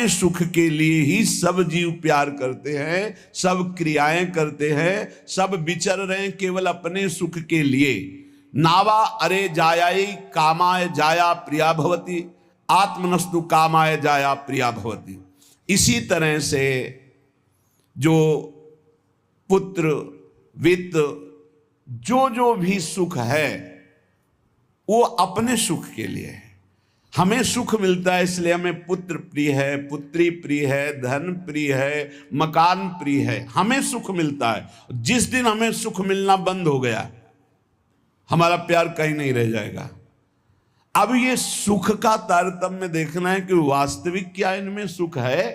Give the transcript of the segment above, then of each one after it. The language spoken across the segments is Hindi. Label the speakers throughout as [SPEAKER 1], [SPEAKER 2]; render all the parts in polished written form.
[SPEAKER 1] अपने सुख के लिए ही सब जीव प्यार करते हैं, सब क्रियाएं करते हैं, सब विचर रहे हैं केवल अपने सुख के लिए। नावा अरे जायाई कामाय जाया प्रिया भवती, आत्मनस्तु कामाय जाया प्रिया भवती। इसी तरह से जो पुत्र वित्त जो भी सुख है वो अपने सुख के लिए है। हमें सुख मिलता है इसलिए हमें पुत्र प्रिय है, पुत्री प्रिय है, धन प्रिय है, मकान प्रिय है, हमें सुख मिलता है। जिस दिन हमें सुख मिलना बंद हो गया हमारा प्यार कहीं नहीं रह जाएगा। अब ये सुख का तारतम्य देखना है कि वास्तविक क्या इनमें सुख है।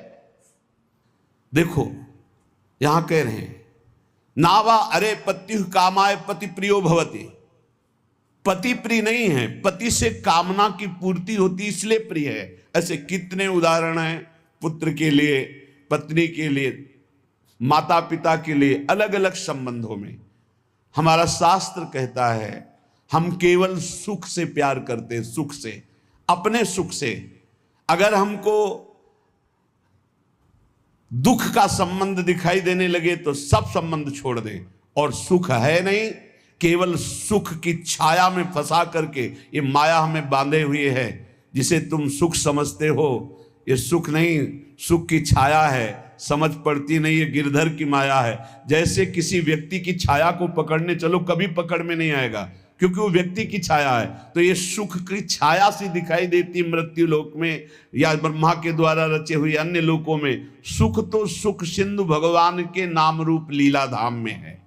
[SPEAKER 1] देखो यहां कह रहे हैं नावा अरे पत्यु कामाय पति प्रियो भवति। पति प्रिय नहीं है, पति से कामना की पूर्ति होती इसलिए प्रिय है। ऐसे कितने उदाहरण हैं, पुत्र के लिए, पत्नी के लिए, माता पिता के लिए, अलग अलग संबंधों में। हमारा शास्त्र कहता है हम केवल सुख से प्यार करते हैं, सुख से, अपने सुख से। अगर हमको दुख का संबंध दिखाई देने लगे तो सब संबंध छोड़ दें। और सुख है नहीं, केवल सुख की छाया में फंसा करके ये माया हमें बांधे हुए है। जिसे तुम सुख समझते हो ये सुख नहीं, सुख की छाया है, समझ पड़ती नहीं, ये गिरधर की माया है। जैसे किसी व्यक्ति की छाया को पकड़ने चलो कभी पकड़ में नहीं आएगा क्योंकि वो व्यक्ति की छाया है। तो ये सुख की छाया सी दिखाई देती मृत्यु लोक में या ब्रह्मा के द्वारा रचे हुए अन्य लोकों में। सुख तो सुख सिंधु भगवान के नाम रूप लीला धाम में है।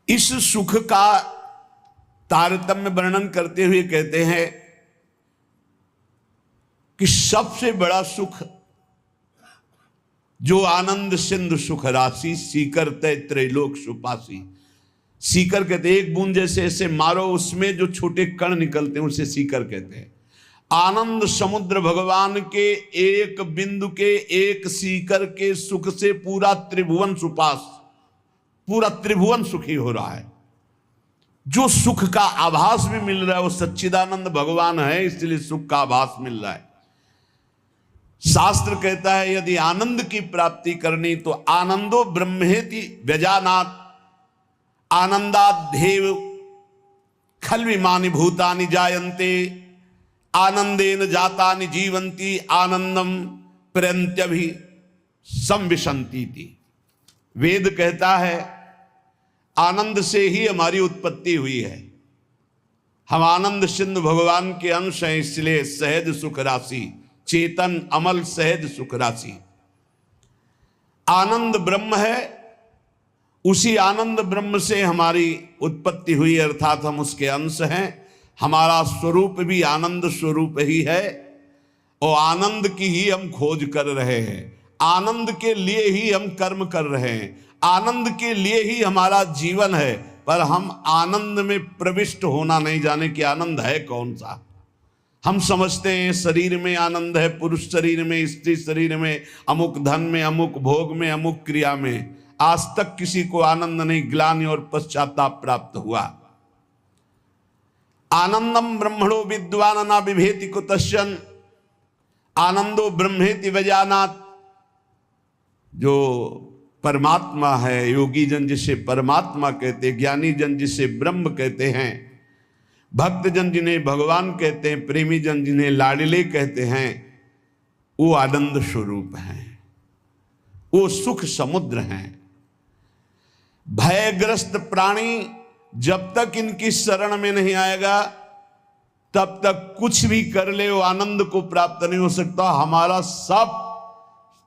[SPEAKER 1] इस सुख का तारतम्य वर्णन करते हुए कहते हैं कि सबसे बड़ा सुख जो आनंद सिंधु सुख राशि सीकर तय त्रैलोक सुपासी। सीकर कहते हैं एक बूंद जैसे ऐसे मारो उसमें जो छोटे कण निकलते हैं उसे सीकर कहते हैं। आनंद समुद्र भगवान के एक बिंदु के, एक सीकर के सुख से पूरा त्रिभुवन सुपास, पूरा त्रिभुवन सुखी हो रहा है। जो सुख का आभास भी मिल रहा है वो सच्चिदानंद भगवान है, इसलिए सुख का आभास मिल रहा है। शास्त्र कहता है यदि आनंद की प्राप्ति करनी तो आनंदो ब्रह्मेति व्यजानात् आनंदाद्धेव खल्विमानि भूतानि जायन्ते आनंदेन जातानि जीवन्ति आनंदम प्रयन्त्यभि संविशन्ति। वेद कहता है आनंद से ही हमारी उत्पत्ति हुई है। हम आनंद सिंधु भगवान के अंश हैं, इसलिए सहज सुख राशि, चेतन अमल सहज सुख राशि। आनंद ब्रह्म है, उसी आनंद ब्रह्म से हमारी उत्पत्ति हुई, अर्थात हम उसके अंश हैं। हमारा स्वरूप भी आनंद स्वरूप ही है और आनंद की ही हम खोज कर रहे हैं। आनंद के लिए ही हम कर्म कर रहे हैं, आनंद के लिए ही हमारा जीवन है। पर हम आनंद में प्रविष्ट होना नहीं जाने कि आनंद है कौन सा। हम समझते हैं शरीर में आनंद है, पुरुष शरीर में, स्त्री शरीर में, अमुक धन में, अमुक भोग में, अमुक क्रिया में। आज तक किसी को आनंद नहीं, ग्लानि और पश्चाताप प्राप्त हुआ। आनंदम ब्रह्मणो विद्वान न बिभेति कुतश्चन आनंदो ब्रह्मेति वजानात्। जो परमात्मा है, योगी जन जिसे परमात्मा कहते, ज्ञानी जन जिसे ब्रह्म कहते हैं, भक्त जन जिन्हें भगवान कहते हैं, प्रेमी जन जिन्हें लाडले कहते हैं, वो आनंद स्वरूप हैं, वो सुख समुद्र हैं। भयग्रस्त प्राणी जब तक इनकी शरण में नहीं आएगा तब तक कुछ भी कर ले वो आनंद को प्राप्त नहीं हो सकता। हमारा सब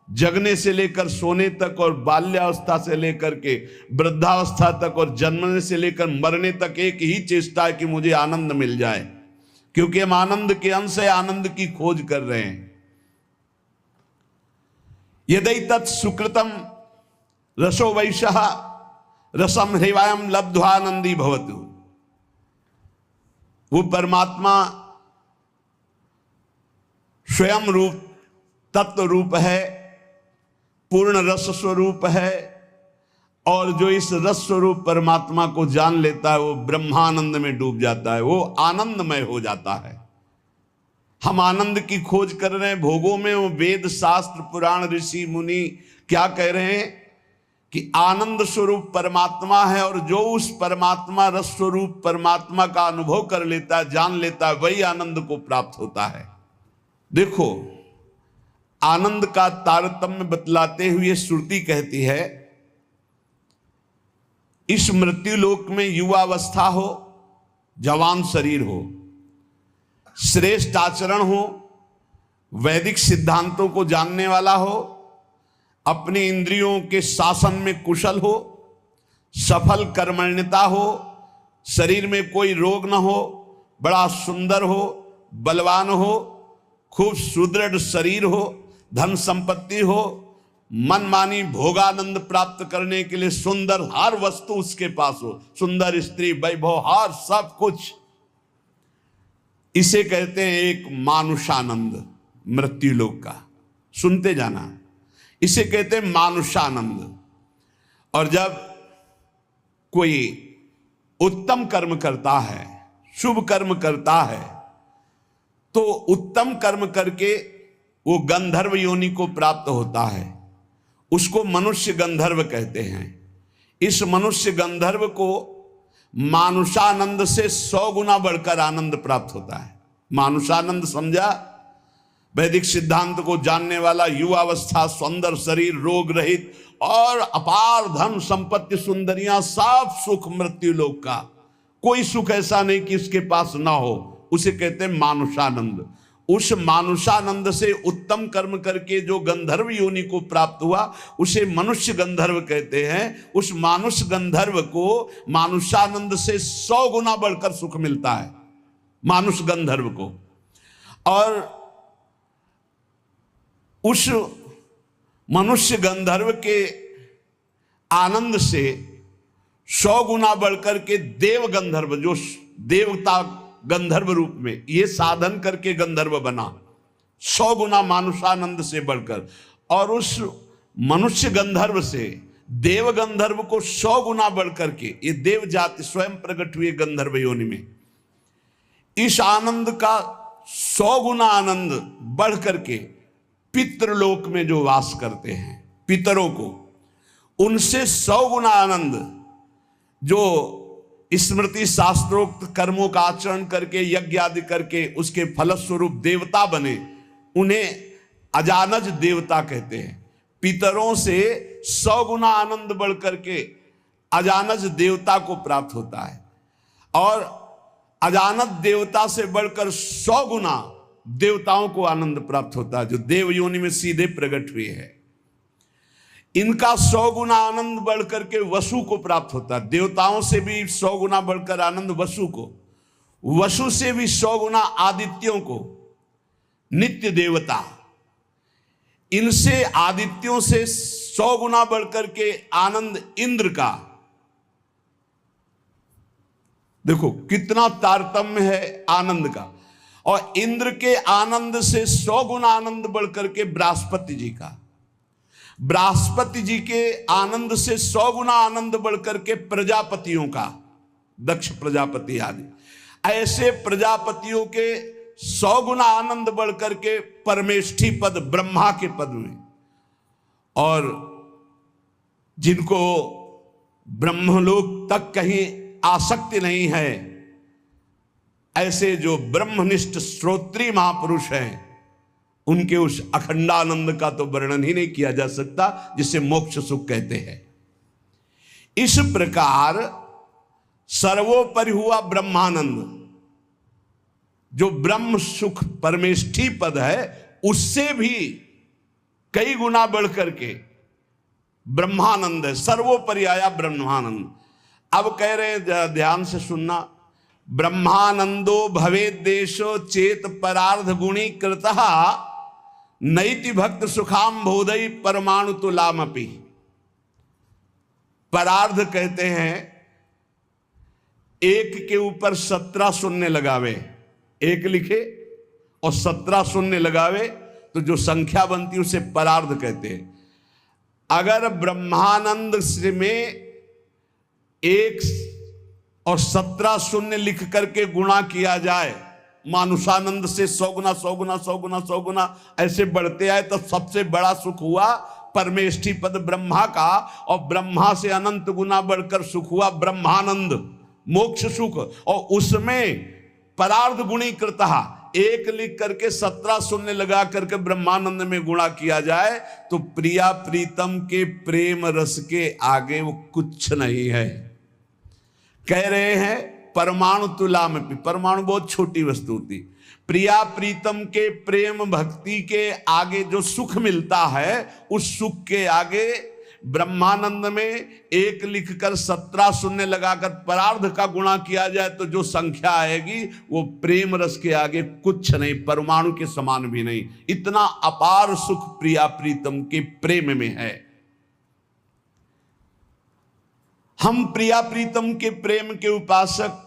[SPEAKER 1] जगने से लेकर सोने तक और बाल्यावस्था से लेकर के वृद्धावस्था तक और जन्मने से लेकर मरने तक एक ही चेष्टा है कि मुझे आनंद मिल जाए, क्योंकि हम आनंद के अंश है, आनंद की खोज कर रहे हैं। यदि तत् सुकृतम रसो वैशः रसम हृवायम लब्ध्वानंदी भवतु। वो परमात्मा स्वयं रूप तत्व रूप है, पूर्ण रस स्वरूप है, और जो इस रस स्वरूप परमात्मा को जान लेता है वो ब्रह्मानंद में डूब जाता है, वो आनंदमय हो जाता है। हम आनंद की खोज कर रहे हैं भोगों में, वो वेद शास्त्र पुराण ऋषि मुनि क्या कह रहे हैं कि आनंद स्वरूप परमात्मा है, और जो उस परमात्मा रस स्वरूप परमात्मा का अनुभव कर लेता है, जान लेता है, वही आनंद को प्राप्त होता है। देखो, आनंद का तारतम्य बतलाते हुए श्रुति कहती है, इस मृत्यु लोक में युवावस्था हो, जवान शरीर हो, श्रेष्ठ आचरण हो, वैदिक सिद्धांतों को जानने वाला हो, अपने इंद्रियों के शासन में कुशल हो, सफल कर्मण्यता हो, शरीर में कोई रोग न हो, बड़ा सुंदर हो, बलवान हो, खूब सुदृढ़ शरीर हो, धन संपत्ति हो, मनमानी भोगानंद प्राप्त करने के लिए सुंदर हर वस्तु उसके पास हो, सुंदर स्त्री, वैभव, हर सब कुछ, इसे कहते हैं एक मानुषानंद मृत्यु लोक का। सुनते जाना, इसे कहते हैं मानुषानंद। और जब कोई उत्तम कर्म करता है, शुभ कर्म करता है, तो उत्तम कर्म करके वो गंधर्व योनि को प्राप्त होता है, उसको मनुष्य गंधर्व कहते हैं। इस मनुष्य गंधर्व को मानुषानंद से 100 गुना बढ़कर आनंद प्राप्त होता है। मानुषानंद समझा? वैदिक सिद्धांत को जानने वाला, युवावस्था, सुंदर शरीर, रोग रहित और अपार धन संपत्ति, सुंदरियां, सब सुख मृत्यु लोक का। कोई सुख ऐसा नहीं कि इसके पास ना हो, उसे कहते हैं मानुषानंद। उस मानुषानंद से उत्तम कर्म करके जो गंधर्व योनि को प्राप्त हुआ, उसे मनुष्य गंधर्व कहते हैं। उस मानुष गंधर्व को मानुषानंद से 100 गुना बढ़कर सुख मिलता है, मानुष गंधर्व को। और उस मनुष्य गंधर्व के आनंद से 100 गुना बढ़कर के देव गंधर्व, जो देवता गंधर्व रूप में ये साधन करके गंधर्व बना, 100 गुना मानुषानंद से बढ़कर, और उस मनुष्य गंधर्व से देव गंधर्व को 100 गुना बढ़कर के ये देव जाति स्वयं प्रकट हुए गंधर्व योनि में। इस आनंद का 100 गुना आनंद बढ़ करके पितृलोक में जो वास करते हैं, पितरों को, उनसे 100 गुना आनंद जो स्मृति शास्त्रोक्त कर्मों का आचरण करके, यज्ञ आदि करके उसके फलस्वरूप देवता बने, उन्हें अजानज देवता कहते हैं। पितरों से 100 गुना आनंद बढ़ करके अजानज देवता को प्राप्त होता है, और अजानज देवता से बढ़कर 100 गुना देवताओं को आनंद प्राप्त होता है, जो देव योनि में सीधे प्रकट हुए हैं। इनका 100 गुना आनंद बढ़ करके वसु को प्राप्त होता है। देवताओं से भी 100 गुना बढ़कर आनंद वसु को, वसु से भी 100 गुना आदित्यों को, नित्य देवता, इनसे आदित्यों से 100 गुना बढ़कर के आनंद इंद्र का। देखो कितना तारतम्य है आनंद का। और इंद्र के आनंद से 100 गुना आनंद बढ़कर के बृहस्पति जी का, बृहस्पति जी के आनंद से 100 गुना आनंद बढ़कर के प्रजापतियों का, दक्ष प्रजापति आदि, ऐसे प्रजापतियों के 100 गुना आनंद बढ़कर के परमेष्ठी पद ब्रह्मा के पद में। और जिनको ब्रह्मलोक तक कहीं आसक्ति नहीं है, ऐसे जो ब्रह्मनिष्ठ श्रोत्री महापुरुष हैं, उनके उस अखंडानंद का तो वर्णन ही नहीं किया जा सकता, जिसे मोक्ष सुख कहते हैं। इस प्रकार सर्वोपरि हुआ ब्रह्मानंद, जो ब्रह्म सुख परमेष्ठी पद है, उससे भी कई गुना बढ़ करके ब्रह्मानंद है, सर्वोपरि आया ब्रह्मानंद। अब कह रहे हैं, ध्यान से सुनना, ब्रह्मानंदो भवेद देशो चेत परार्ध गुणी कृतः नैति भक्त सुखाम बोधई परमाणु तुलामपि। परार्ध कहते हैं एक के ऊपर 17 शून्य लगावे, एक लिखे और 17 शून्य लगावे तो जो संख्या बनती है उसे परार्ध कहते हैं। अगर ब्रह्मानंद में 1 और 17 शून्य लिख करके गुणा किया जाए मानुषानंद से 100 गुना 100 गुना 100 गुना 100 गुना ऐसे बढ़ते आए, तो सबसे बड़ा सुख हुआ परमेष्ठी पद ब्रह्मा का, और ब्रह्मा से अनंत गुना बढ़कर सुख हुआ ब्रह्मानंद, मोक्ष सुख। और उसमें परार्ध गुणी कृतः, एक लिख करके 17 शून्य लगा करके ब्रह्मानंद में गुणा किया जाए तो प्रिया प्रीतम के प्रेम रस के आगे वो कुछ नहीं है। कह रहे हैं परमाणु तुला में, परमाणु बहुत छोटी वस्तु होती, प्रिया प्रीतम के प्रेम भक्ति के आगे जो सुख मिलता है, उस सुख के आगे ब्रह्मानंद में एक लिखकर 17 शून्य लगाकर परार्ध का गुणा किया जाए तो जो संख्या आएगी वो प्रेम रस के आगे कुछ नहीं, परमाणु के समान भी नहीं। इतना अपार सुख प्रिया प्रीतम के प्रेम में है। हम प्रिया प्रीतम के प्रेम के उपासक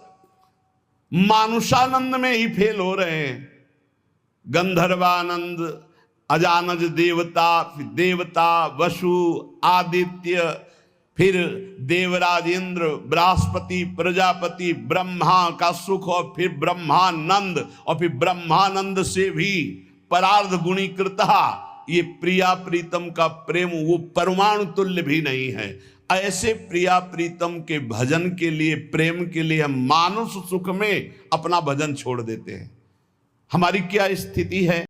[SPEAKER 1] मानुषानंद में ही फेल हो रहे हैं। गंधर्वानंद, अजानज देवता, फिर देवता वसु आदित्य, फिर देवराज इंद्र, बृहस्पति, प्रजापति, ब्रह्मा का सुख, और फिर ब्रह्मानंद, और फिर ब्रह्मानंद से भी परार्ध गुणीकृता, ये प्रिया प्रीतम का प्रेम वो परमाणु तुल्य भी नहीं है। ऐसे प्रिया प्रीतम के भजन के लिए, प्रेम के लिए हम मानुष सुख में अपना भजन छोड़ देते हैं। हमारी क्या स्थिति है?